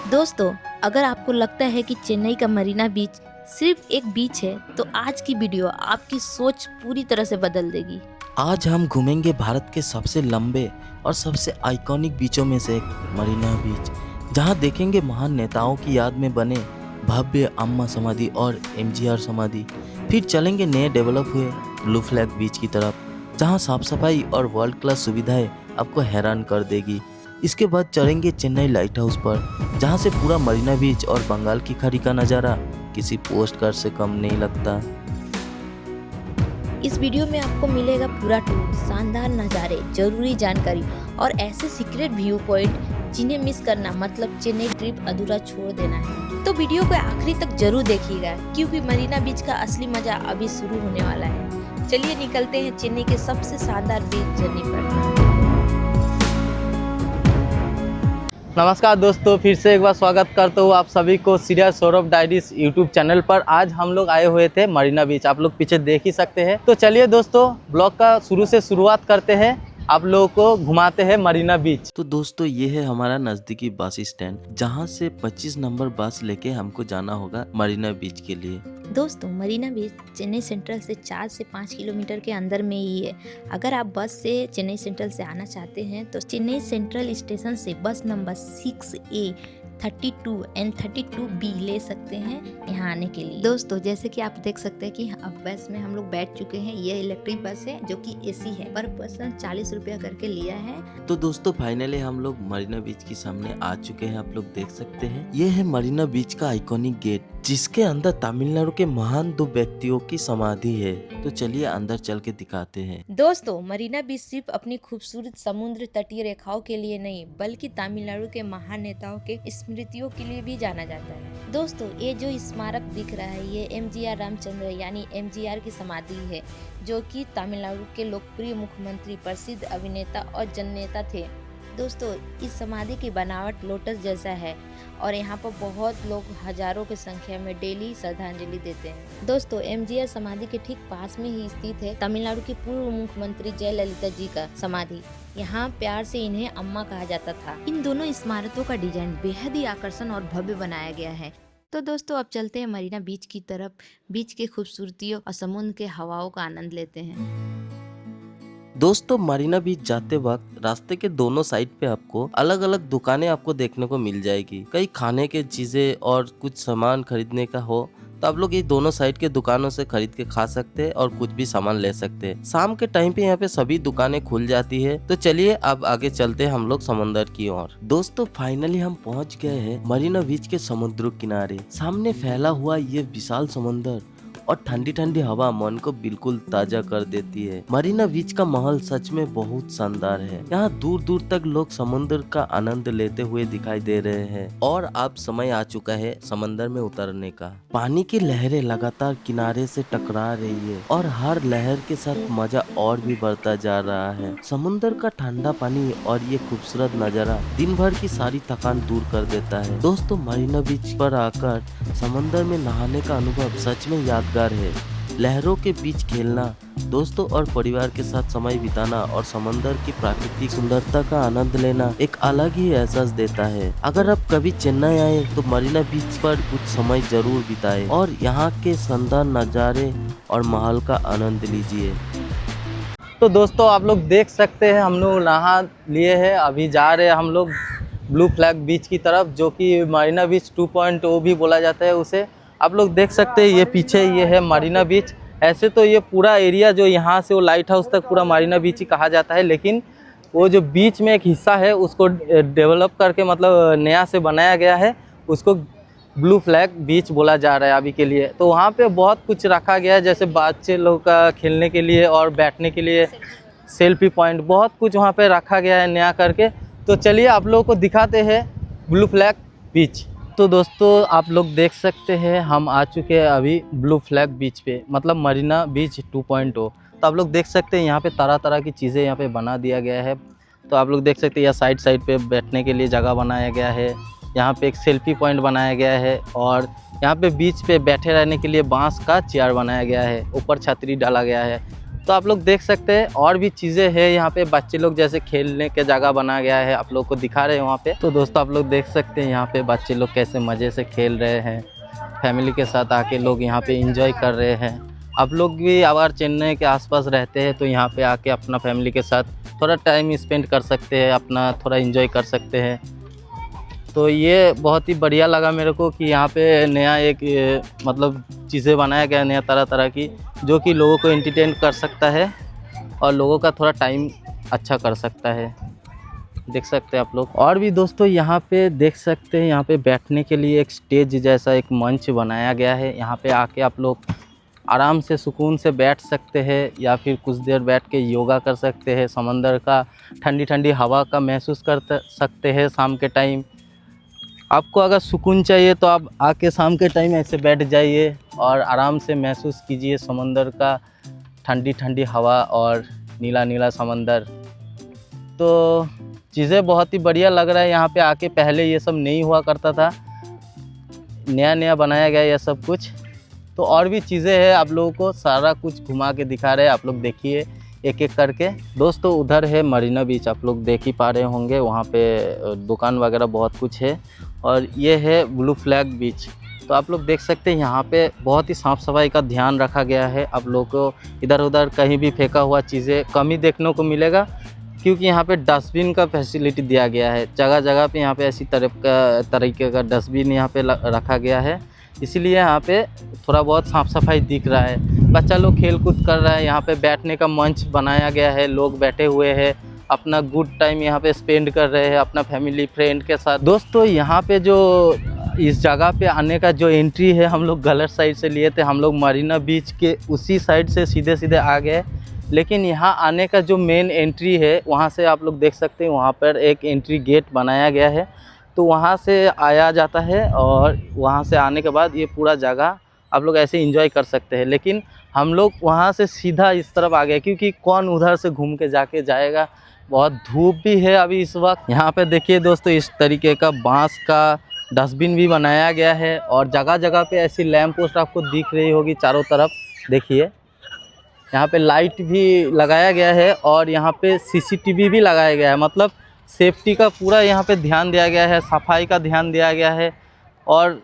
दोस्तों, अगर आपको लगता है कि चेन्नई का मरीना बीच सिर्फ एक बीच है तो आज की वीडियो आपकी सोच पूरी तरह से बदल देगी। आज हम घूमेंगे भारत के सबसे लंबे और सबसे आइकॉनिक बीचों में से एक मरीना बीच, जहां देखेंगे महान नेताओं की याद में बने भव्य अम्मा समाधि और एमजीआर समाधि। फिर चलेंगे नए डेवलप हुए ब्लू फ्लैग बीच की तरफ, जहां साफ सफाई और वर्ल्ड क्लास सुविधाएं आपको हैरान कर देगी। इसके बाद चलेंगे चेन्नई लाइट हाउस पर, जहां से पूरा मरीना बीच और बंगाल की खाड़ी का नज़ारा किसी पोस्ट कार्ड से कम नहीं लगता। इस वीडियो में आपको मिलेगा पूरा टूर, शानदार नज़ारे, जरूरी जानकारी और ऐसे सीक्रेट व्यू पॉइंट जिन्हें मिस करना मतलब चेन्नई ट्रिप अधूरा छोड़ देना है। तो वीडियो को आखिरी तक जरूर देखिएगा, क्योंकि मरीना बीच का असली मजा अभी शुरू होने वाला है। चलिए निकलते हैं चेन्नई के सबसे शानदार बीच जर्नी पर। नमस्कार दोस्तों, फिर से एक बार स्वागत करता हूँ आप सभी को serial Saurabh diaries YouTube channel पर। आज हम लोग आए हुए थे मरीना बीच, आप लोग पीछे देख ही सकते हैं। तो चलिए दोस्तों, ब्लॉग का शुरू से शुरुआत करते हैं, आप लोगों को घुमाते हैं मरीना बीच। तो दोस्तों, ये है हमारा नज़दीकी बस स्टैंड, जहां से 25 नंबर बस लेके हमको जाना होगा मरीना बीच के लिए। दोस्तों, मरीना बीच चेन्नई सेंट्रल से 4 से 5 किलोमीटर के अंदर में ही है। अगर आप बस से चेन्नई सेंट्रल से आना चाहते हैं तो चेन्नई सेंट्रल स्टेशन से बस नंबर 6A, 32 एंड 32B ले सकते हैं यहाँ आने के लिए। दोस्तों, जैसे कि आप देख सकते हैं कि अब बस में हम लोग बैठ चुके हैं। ये इलेक्ट्रिक बस है जो कि एसी है, पर पर्सन 40 रुपया करके लिया है। तो दोस्तों, फाइनली हम लोग मरीना बीच के सामने आ चुके हैं, आप लोग देख सकते हैं। ये है मरीना बीच का आइकॉनिक गेट, जिसके अंदर तमिलनाडु के महान 2 व्यक्तियों की समाधि है। तो चलिए अंदर चल के दिखाते हैं। दोस्तों, मरीना बीच सिर्फ अपनी खूबसूरत समुद्र तटीय रेखाओं के लिए नहीं, बल्कि तमिलनाडु के महान नेताओं के स्मृतियों के लिए भी जाना जाता है। दोस्तों, ये जो स्मारक दिख रहा है, ये एमजीआर रामचंद्र यानी एमजीआर की समाधि है, जो कि तमिलनाडु के लोकप्रिय मुख्यमंत्री, प्रसिद्ध अभिनेता और जननेता थे। दोस्तों, इस समाधि की बनावट लोटस जैसा है और यहाँ पर बहुत लोग हजारों की संख्या में डेली श्रद्धांजलि देते हैं। दोस्तों, एमजीआर समाधि के ठीक पास में ही स्थित है तमिलनाडु की पूर्व मुख्यमंत्री जयललिता जी का समाधि। यहाँ प्यार से इन्हें अम्मा कहा जाता था। इन दोनों स्मारकों का डिजाइन बेहद ही आकर्षण और भव्य बनाया गया है। तो दोस्तों, अब चलते हैं मरीना बीच की तरफ। बीच के खूबसूरतियों और समुद्र के हवाओं का आनंद लेते हैं। दोस्तों, मरीना बीच जाते वक्त रास्ते के दोनों साइड पे आपको अलग अलग दुकानें आपको देखने को मिल जाएगी। कई खाने के चीजें और कुछ सामान खरीदने का हो तो आप लोग ये दोनों साइड के दुकानों से खरीद के खा सकते हैं और कुछ भी सामान ले सकते हैं। शाम के टाइम पे यहाँ पे सभी दुकानें खुल जाती है। तो चलिए अब आगे चलते हैं हम लोग समंदर की ओर। दोस्तों, फाइनली हम पहुँच गए हैं मरीना बीच के समुद्र किनारे। सामने फैला हुआ ये विशाल समुद्र और ठंडी ठंडी हवा मन को बिल्कुल ताजा कर देती है। मरीना बीच का माहौल सच में बहुत शानदार है। यहाँ दूर दूर तक लोग समुद्र का आनंद लेते हुए दिखाई दे रहे हैं और अब समय आ चुका है समंदर में उतरने का। पानी की लहरें लगातार किनारे से टकरा रही है और हर लहर के साथ मजा और भी बढ़ता जा रहा है। समुद्र का ठंडा पानी और ये खूबसूरत नजारा दिन भर की सारी थकान दूर कर देता है। दोस्तों, मरीना बीच पर आकर समंदर में नहाने का अनुभव सच में यादगार है। लहरों के बीच खेलना, दोस्तों और परिवार के साथ समय बिताना और समंदर की प्राकृतिक सुंदरता का आनंद लेना एक अलग ही एहसास देता है। अगर आप कभी चेन्नई आए तो मरीना बीच पर कुछ समय जरूर बिताएं और यहाँ के शानदार नज़ारे और माहौल का आनंद लीजिए। तो दोस्तों, आप लोग देख सकते हैं हम लोग नहा लिए हैं, अभी जा रहे हैं हम लोग ब्लू फ्लैग बीच की तरफ, जो कि मरीना बीच 2.0 भी बोला जाता है उसे। आप लोग देख सकते हैं ये पीछे ये है मरीना बीच। ऐसे तो ये पूरा एरिया जो यहाँ से वो लाइट हाउस तक पूरा मरीना बीच ही कहा जाता है, लेकिन वो जो बीच में एक हिस्सा है उसको डेवलप करके मतलब नया से बनाया गया है, उसको ब्लू फ्लैग बीच बोला जा रहा है अभी के लिए। तो वहाँ पे बहुत कुछ रखा गया है, जैसे बच्चे लोग का खेलने के लिए और बैठने के लिए, सेल्फी पॉइंट, बहुत कुछ वहाँ पे रखा गया है नया करके। तो चलिए आप लोगों को दिखाते हैं ब्लू फ्लैग बीच। तो दोस्तों, आप लोग देख सकते हैं हम आ चुके हैं अभी ब्लू फ्लैग बीच पे, मतलब मरीना बीच 2.0। तो आप लोग देख सकते हैं यहाँ पे तरह तरह की चीज़ें यहाँ पे बना दिया गया है। तो आप लोग देख सकते हैं यहाँ साइड साइड पे बैठने के लिए जगह बनाया गया है। यहाँ पे एक सेल्फी पॉइंट बनाया गया है और यहाँ पे बीच पे बैठे रहने के लिए बांस का चेयर बनाया गया है। ऊपर छतरी डाला गया है तो आप लोग देख सकते हैं और भी चीज़ें हैं यहाँ पे, बच्चे लोग जैसे खेलने के जगह बना गया है, आप लोग को दिखा रहे हैं वहाँ पे। तो दोस्तों आप लोग देख सकते हैं यहाँ पे बच्चे लोग कैसे मज़े से खेल रहे हैं, फैमिली के साथ आके लोग यहाँ पे एंजॉय कर रहे हैं। आप लोग भी अगर चेन्नई के आसपास रहते हैं तो यहाँ पे आके अपना फैमिली के साथ थोड़ा टाइम स्पेंड कर सकते हैं, अपना थोड़ा एंजॉय कर सकते हैं। तो ये बहुत ही बढ़िया लगा मेरे को कि यहाँ पे नया एक मतलब चीज़ें बनाया गया नया तरह तरह की, जो कि लोगों को एंटरटेन कर सकता है और लोगों का थोड़ा टाइम अच्छा कर सकता है। देख सकते हैं आप लोग। और भी दोस्तों यहाँ पे देख सकते हैं, यहाँ पे बैठने के लिए एक स्टेज जैसा एक मंच बनाया गया है। यहाँ पे आके आप लोग आराम से सुकून से बैठ सकते हैं या फिर कुछ देर बैठ के योगा कर सकते हैं, समंदर का ठंडी ठंडी हवा का महसूस कर सकते हैं शाम के टाइम। आपको अगर सुकून चाहिए तो आप आके शाम के टाइम ऐसे बैठ जाइए और आराम से महसूस कीजिए समंदर का ठंडी ठंडी हवा और नीला नीला समंदर। तो चीज़ें बहुत ही बढ़िया लग रहा है यहाँ पे आके। पहले ये सब नहीं हुआ करता था, नया नया बनाया गया ये सब कुछ। तो और भी चीज़ें हैं, आप लोगों को सारा कुछ घुमा के दिखा रहे हैं, आप लोग देखिए एक एक करके। दोस्तों उधर है मरीना बीच, आप लोग देख ही पा रहे होंगे, वहाँ पे दुकान वगैरह बहुत कुछ है। और ये है ब्लू फ्लैग बीच। तो आप लोग देख सकते हैं यहाँ पे बहुत ही साफ़ सफाई का ध्यान रखा गया है। आप लोगों को इधर उधर कहीं भी फेंका हुआ चीज़ें कम ही देखने को मिलेगा, क्योंकि यहाँ पे डस्टबिन का फैसिलिटी दिया गया है। जगह जगह पे यहाँ पे ऐसी तरीके का डस्टबिन यहाँ पे रखा गया है, इसीलिए यहाँ पे थोड़ा बहुत साफ़ सफाई दिख रहा है। बच्चा लोग खेल कूद कर रहा है, यहाँ पे बैठने का मंच बनाया गया है, लोग बैठे हुए हैं, अपना गुड टाइम यहाँ पे स्पेंड कर रहे हैं अपना फैमिली फ्रेंड के साथ। दोस्तों यहाँ पे जो इस जगह पे आने का जो एंट्री है, हम लोग गलत साइड से लिए थे, हम लोग मरीना बीच के उसी साइड से सीधे सीधे आ गए। लेकिन यहाँ आने का जो मेन एंट्री है, वहाँ से आप लोग देख सकते हैं, वहाँ पर एक एंट्री गेट बनाया गया है। तो वहाँ से आया जाता है और वहाँ से आने के बाद ये पूरा जगह आप लोग ऐसे एंजॉय कर सकते हैं। लेकिन हम लोग वहाँ से सीधा इस तरफ आ गए, क्योंकि कौन उधर से घूम के जाके जाएगा, बहुत धूप भी है अभी इस वक्त। यहाँ पे देखिए दोस्तों, इस तरीके का बांस का डस्टबिन भी बनाया गया है और जगह जगह पे ऐसी लैंप पोस्ट आपको दिख रही होगी चारों तरफ। देखिए यहाँ पे लाइट भी लगाया गया है और यहाँ पे CCTV भी लगाया गया है। मतलब सेफ्टी का पूरा यहाँ पे ध्यान दिया गया है, सफाई का ध्यान दिया गया है और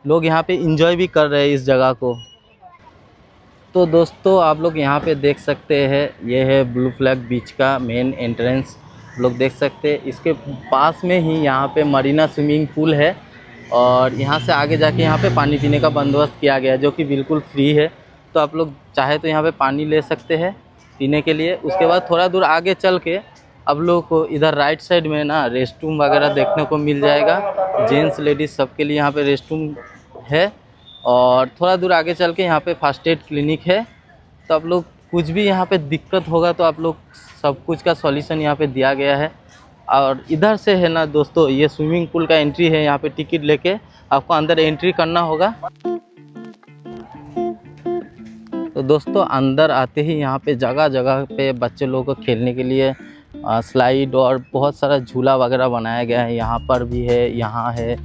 लोग यहाँ पे एंजॉय भी कर रहे हैं इस जगह को। तो दोस्तों आप लोग यहाँ पे देख सकते हैं, ये है ब्लू फ्लैग बीच का मेन एंट्रेंस, लोग देख सकते हैं। इसके पास में ही यहाँ पे मरीना स्विमिंग पूल है और यहाँ से आगे जाके यहाँ पे पानी पीने का बंदोबस्त किया गया है, जो कि बिल्कुल फ्री है। तो आप लोग चाहे तो यहाँ पे पानी ले सकते हैं पीने के लिए। उसके बाद थोड़ा दूर आगे चल के आप लोगों को इधर राइट साइड में ना रेस्ट रूम वगैरह देखने को मिल जाएगा। जेंट्स लेडीज़ सबके लिए यहाँ पे रेस्ट रूम है। और थोड़ा दूर आगे चल के यहाँ पे फर्स्ट एड क्लिनिक है। तो आप लोग कुछ भी यहाँ पे दिक्कत होगा तो आप लोग सब कुछ का सॉल्यूशन यहाँ पे दिया गया है। और इधर से है ना दोस्तों, ये स्विमिंग पूल का एंट्री है। यहाँ पे टिकट लेके आपको अंदर एंट्री करना होगा। तो दोस्तों अंदर आते ही यहाँ पे जगह जगह पे बच्चे लोगों को खेलने के लिए स्लाइड और बहुत सारा झूला वगैरह बनाया गया है। यहाँ पर भी है, यहाँ है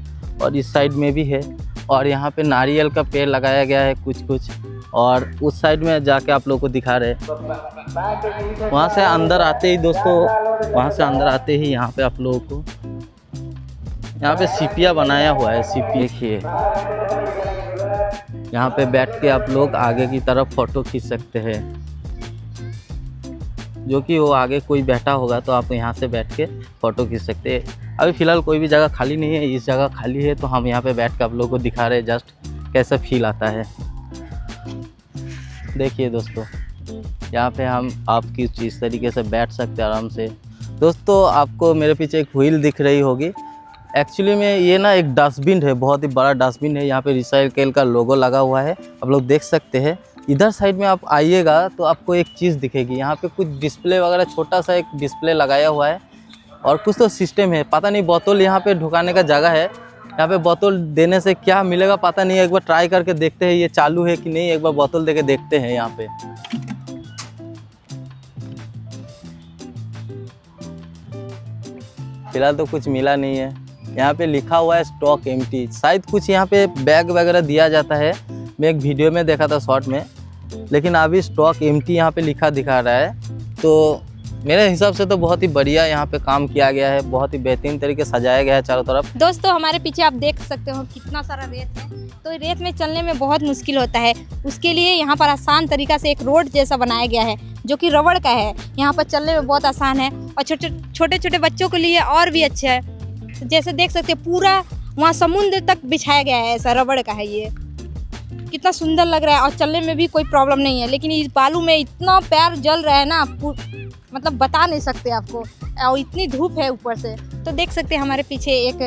और इस साइड में भी है। और यहाँ पे नारियल का पेड़ लगाया गया है कुछ कुछ, और उस साइड में जाके आप लोगों को दिखा रहे हैं। वहाँ से अंदर आते ही दोस्तों, वहाँ से अंदर आते ही यहाँ पे आप लोगों को यहाँ पे सीपिया बनाया हुआ है। सीपी देखिए, यहाँ पे बैठ के आप लोग आगे की तरफ फ़ोटो खींच सकते हैं, जो कि वो आगे कोई बैठा होगा तो आप यहाँ से बैठ के फ़ोटो खींच सकते हैं। अभी फ़िलहाल कोई भी जगह खाली नहीं है, इस जगह खाली है तो हम यहाँ पे बैठ के आप लोगों को दिखा रहे हैं जस्ट कैसा फील आता है। देखिए दोस्तों, यहाँ पे हम आपकी इस तरीके से बैठ सकते हैं आराम से। दोस्तों आपको मेरे पीछे एक व्हील दिख रही होगी, एक्चुअली में ये ना एक डस्टबिन है, बहुत ही बड़ा डस्टबिन है। यहाँ पे रिसाइकिल का लोगो लगा हुआ है, आप लोग देख सकते हैं। इधर साइड में आप आइएगा तो आपको एक चीज़ दिखेगी, यहाँ पे कुछ डिस्प्ले वगैरह, छोटा सा एक डिस्प्ले लगाया हुआ है और कुछ तो सिस्टम है, पता नहीं। बोतल यहाँ पे ढुकाने का जगह है, यहाँ पे बोतल देने से क्या मिलेगा पता नहीं, एक बार ट्राई करके देखते हैं ये चालू है कि नहीं। एक बार बोतल दे के देखते हैं यहाँ पे। फिलहाल तो कुछ मिला नहीं है। यहाँ पे लिखा हुआ है स्टॉक एम्प्टी, शायद कुछ यहाँ पे बैग वगैरह दिया जाता है। मैं एक वीडियो में देखा था शॉर्ट में, लेकिन अभी स्टॉक एम्प्टी यहाँ पे लिखा दिखा रहा है। तो मेरे हिसाब से तो बहुत ही बढ़िया यहाँ पे काम किया गया है, बहुत ही बेहतरीन तरीके से सजाया गया है चारों तरफ। दोस्तों हमारे पीछे आप देख सकते हो कितना सारा रेत है, तो रेत में चलने में बहुत मुश्किल होता है। उसके लिए यहाँ पर आसान तरीका से एक रोड जैसा बनाया गया है जो कि रबड़ का है। यहाँ पर चलने में बहुत आसान है और छोटे छोटे बच्चों के लिए और भी अच्छा है। जैसे देख सकते हैं पूरा वहाँ समुद्र तक बिछाया गया है, ऐसा रबड़ का है ये। कितना सुंदर लग रहा है और चलने में भी कोई प्रॉब्लम नहीं है। लेकिन इस बालू में इतना पैर जल रहा है ना, मतलब बता नहीं सकते आपको, और इतनी धूप है ऊपर से। तो देख सकते हैं हमारे पीछे एक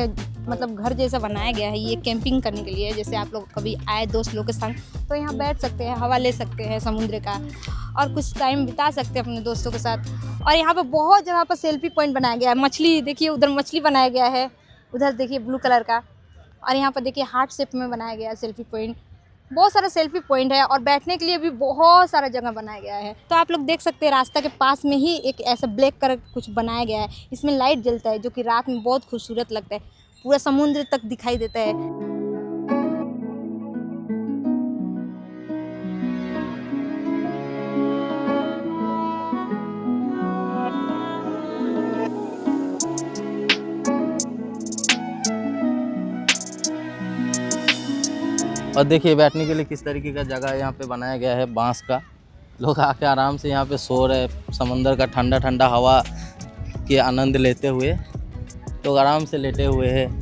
मतलब घर जैसा बनाया गया है, ये कैंपिंग करने के लिए। जैसे आप लोग कभी आए दोस्त लोग के संग तो यहाँ बैठ सकते हैं, हवा ले सकते हैं समुद्र का और कुछ टाइम बिता सकते हैं अपने दोस्तों के साथ। और यहाँ पर बहुत जगह पर सेल्फी पॉइंट बनाया गया है। मछली देखिए, उधर मछली बनाया गया है, उधर देखिए ब्लू कलर का, और यहाँ पर देखिए हार्ट शेप में बनाया गया है सेल्फी पॉइंट। बहुत सारा सेल्फी पॉइंट है और बैठने के लिए भी बहुत सारा जगह बनाया गया है। तो आप लोग देख सकते हैं रास्ता के पास में ही एक ऐसा ब्लैक कलर कुछ बनाया गया है। इसमें लाइट जलता है जो कि रात में बहुत खूबसूरत लगता है, पूरा समुद्र तक दिखाई देता है। और देखिए बैठने के लिए किस तरीके का जगह यहाँ पे बनाया गया है, बांस का। लोग आके आराम से यहाँ पे सो रहे, समंदर का ठंडा ठंडा हवा के आनंद लेते हुए लोग आराम से लेटे हुए हैं,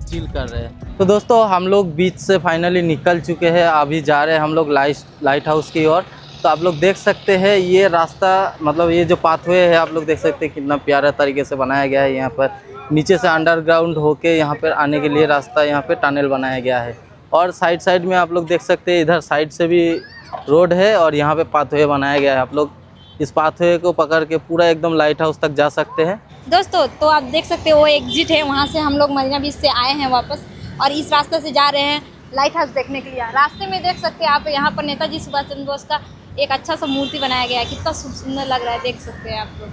चिल कर रहे हैं। तो दोस्तों हम लोग बीच से फाइनली निकल चुके हैं, अभी जा रहे हैं हम लोग लाइट हाउस की ओर। तो आप लोग देख सकते हैं ये रास्ता, मतलब ये जो पाथवे है आप लोग देख सकते हैं कितना प्यारा तरीके से बनाया गया है। यहाँ पर नीचे से अंडरग्राउंड होके यहाँ पर आने के लिए रास्ता, यहाँ पर टनल बनाया गया है। और साइड में आप लोग देख सकते हैं इधर साइड से भी रोड है और यहाँ पे पाथवे बनाया गया है। आप लोग इस पाथवे को पकड़ के पूरा एकदम लाइट हाउस तक जा सकते हैं। दोस्तों तो आप देख सकते हो वो एग्जिट है, वहाँ से हम लोग मरीना बीच से आए हैं वापस और इस रास्ते से जा रहे हैं लाइट हाउस देखने के लिए। रास्ते में देख सकते हैं आप, यहाँ पर नेताजी सुभाष चंद्र बोस का एक अच्छा सा मूर्ति बनाया गया है, कितना सुंदर लग रहा है, देख सकते हैं आप लोग।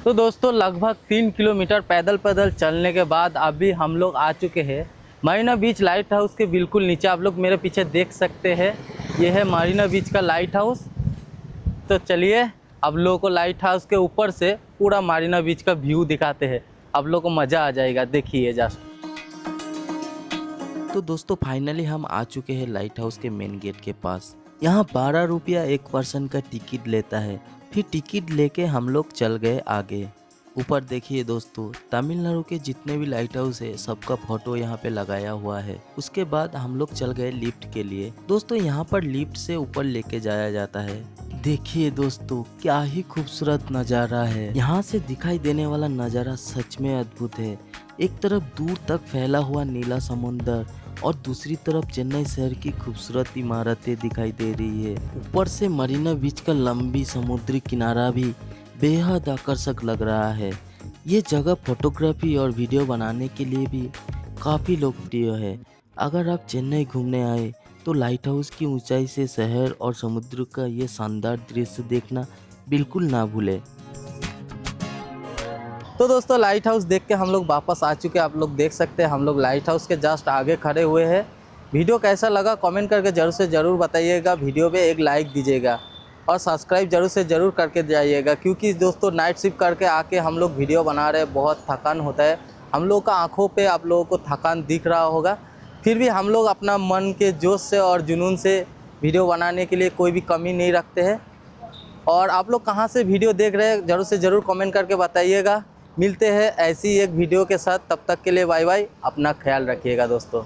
तो दोस्तों लगभग 3 किलोमीटर पैदल चलने के बाद अभी हम लोग आ चुके हैं मरीना बीच लाइट हाउस के बिल्कुल नीचे। आप लोग मेरे पीछे देख सकते हैं ये है मरीना बीच का लाइट हाउस। तो चलिए अब लोगों को लाइट हाउस के ऊपर से पूरा मरीना बीच का व्यू दिखाते हैं, आप लोगों को मज़ा आ जाएगा, देखिए जस्ट। तो दोस्तों फाइनली हम आ चुके हैं लाइट हाउस के मेन गेट के पास। यहाँ 12 रुपया एक पर्सन का टिकट लेता है। फिर टिकट लेके हम लोग चल गए आगे। ऊपर देखिए दोस्तों, तमिलनाडु के जितने भी लाइट हाउस है सबका फोटो यहाँ पे लगाया हुआ है। उसके बाद हम लोग चल गए लिफ्ट के लिए। दोस्तों यहाँ पर लिफ्ट से ऊपर लेके जाया जाता है। देखिए दोस्तों क्या ही खूबसूरत नज़ारा है। यहाँ से दिखाई देने वाला नज़ारा सच में अद्भुत है। एक तरफ दूर तक फैला हुआ नीला समुंदर और दूसरी तरफ चेन्नई शहर की खूबसूरत इमारतें दिखाई दे रही है। ऊपर से मरीना बीच का लंबी समुद्री किनारा भी बेहद आकर्षक लग रहा है। ये जगह फोटोग्राफी और वीडियो बनाने के लिए भी काफ़ी लोकप्रिय है। अगर आप चेन्नई घूमने आए तो लाइट हाउस की ऊंचाई से शहर और समुद्र का ये शानदार दृश्य देखना बिल्कुल ना भूलें। तो दोस्तों लाइट हाउस देख के हम लोग वापस आ चुके हैं। आप लोग देख सकते हैं हम लोग लाइट हाउस के जस्ट आगे खड़े हुए हैं। वीडियो कैसा लगा कमेंट करके ज़रूर से ज़रूर बताइएगा। वीडियो पे एक लाइक दीजिएगा और सब्सक्राइब ज़रूर से ज़रूर करके जाइएगा, क्योंकि दोस्तों नाइट शिफ्ट करके आके हम लोग वीडियो बना रहे हैं, बहुत थकान होता है हम लोग का। आँखों पे आप लोगों को थकान दिख रहा होगा, फिर भी हम लोग अपना मन के जोश से और जुनून से वीडियो बनाने के लिए कोई भी कमी नहीं रखते हैं। और आप लोग कहाँ से वीडियो देख रहे हैं ज़रूर से ज़रूर कमेंट करके बताइएगा। मिलते हैं ऐसी एक वीडियो के साथ, तब तक के लिए बाय बाय, अपना ख्याल रखिएगा दोस्तों।